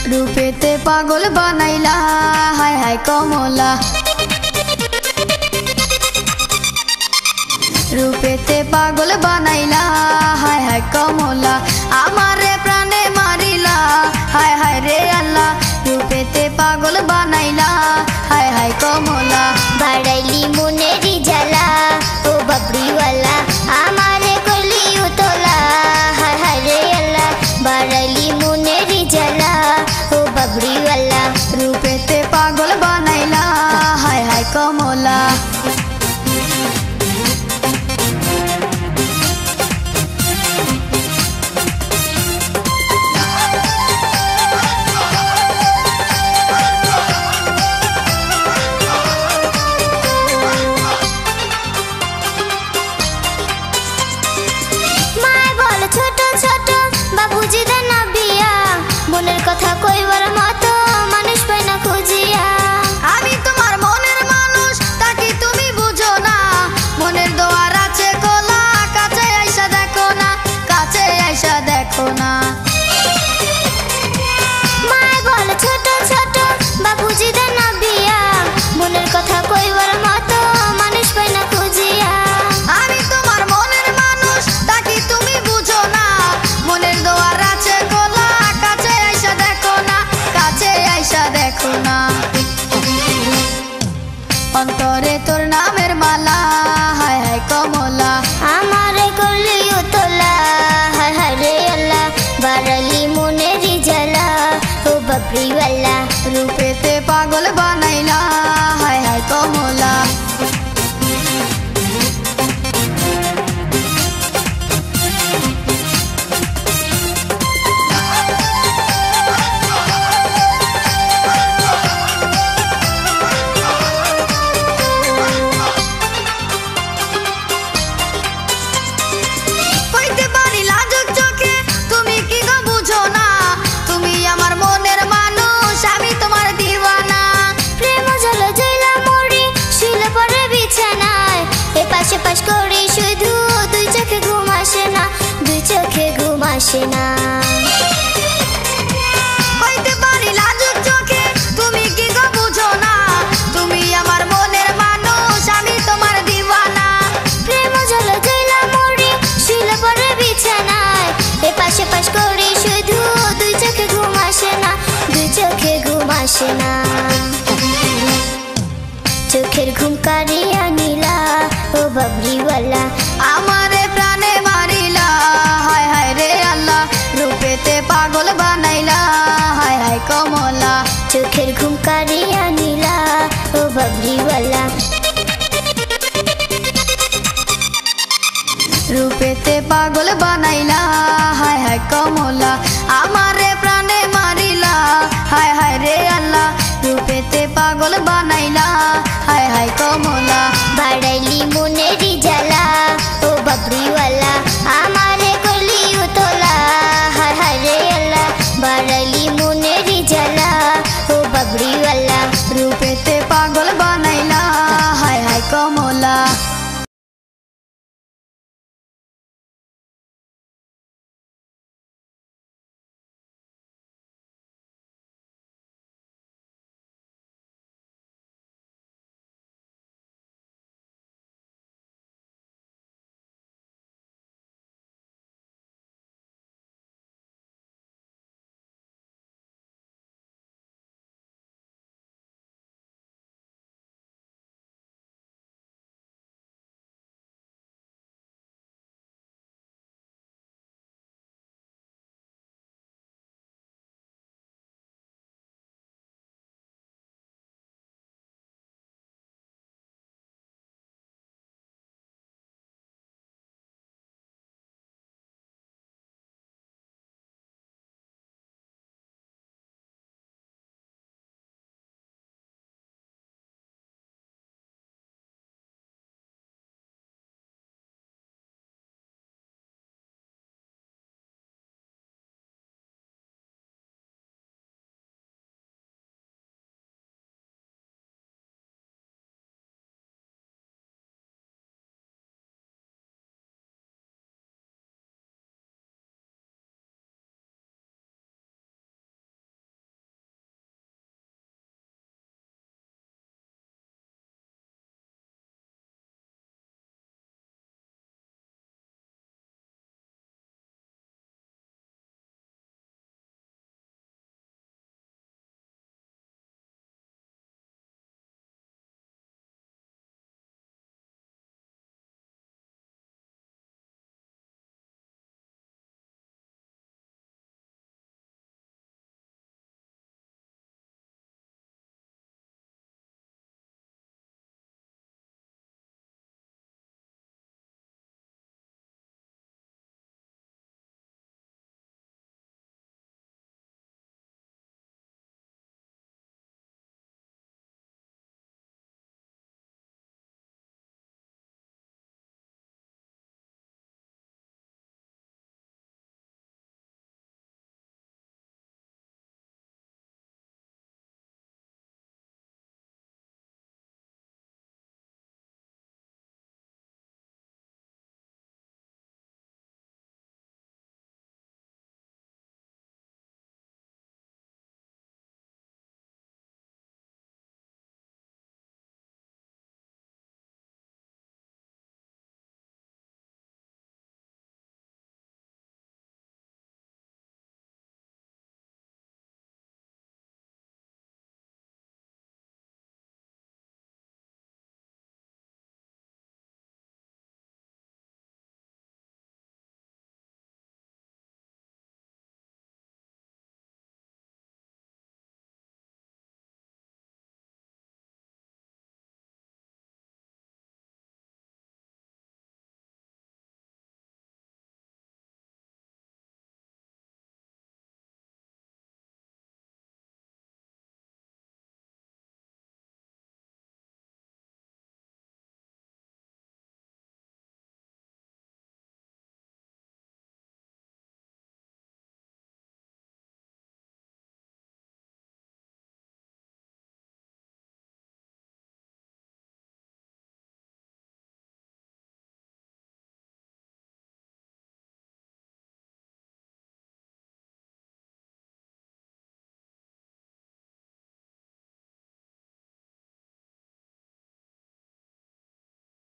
रूपेते पागल बनाइला हाय हाय कमला रूपेते पागल बनाइला हाय हाय कमला आमारे प्राणे मारिला हाय हाय रे अल्लाह रूपेते पागल बनाइला हाय हाय कमला बाड़ाइली मुनेरी जला ओ बबड़ी वाला आमारे कोली उतोला हाय हाय रे अल्लाह बाड़ाइली मुनेरी जला ओ बबड़ी वाला रूपेते पागल बनाइला हाय हाय कमला ছোট ছোট বাবুজি দেন বিয়া মনের কথা কইবার মতো মানুষ পাই না খুঁজিয়া আমি তোমার মনের মানুষ তাকি তুমি বুঝো না মনের দোয়ার আছে খোলা কাছে আইসা দেখো না কাছে আইসা দেখো না মায় বল ছোট ছোট বাবুজি দেন বিয়া মনের কথা কইবার মতো মানুষ পাই না খুঁজিয়া আমি তোমার মনের মানুষ তাকি তুমি বুঝো না মনের দোয়ার আছে খোলা কাছে আইসা দেখো না কাছে আইসা দেখো না অন্তরে তোর নামের মালা হায় হায় কমলা আমারে করলি উতলা হায় হায় রে আল্লাহ বাড়ালি মনেরি জ্বালা ও বাবরি ওয়ালা রূপেতে পাগল বানাইলা হায় হায় কমলা পাশ করি শুধু দুই চোখে ঘুম আসে না দুই চোখে ঘুম আসে না হইতে পারি লাজুক চোখে তুমি কি গো বুঝো না তুমি আমার মনের মানুষ আমি তোমার দিওয়ানা প্রেম জল জইলা মরি শুইলে পরে বিছানায় এ পাশে পাশ করি শুধু দুই চোখে ঘুম আসে না দুই চোখে ঘুম আসে না চোখের ঘুম কারিয়া নীলা ও বাবরি ওয়ালা আমারে প্রাণে মারিলা হায় হায় রে আল্লাহ রূপেতে পাগল বানাইলা হায় হায় কমলা চোখের ঘুম কারিয়া নীলা ও বাবরি ওয়ালা রূপেতে পাগল বানাইলা হায় হায় কমলা আমারে প্রাণে মারিলা হায় হায় রে আল্লাহ রূপেতে পাগল বানাইলা হায় হায় কমলা বাড়াইলি মনে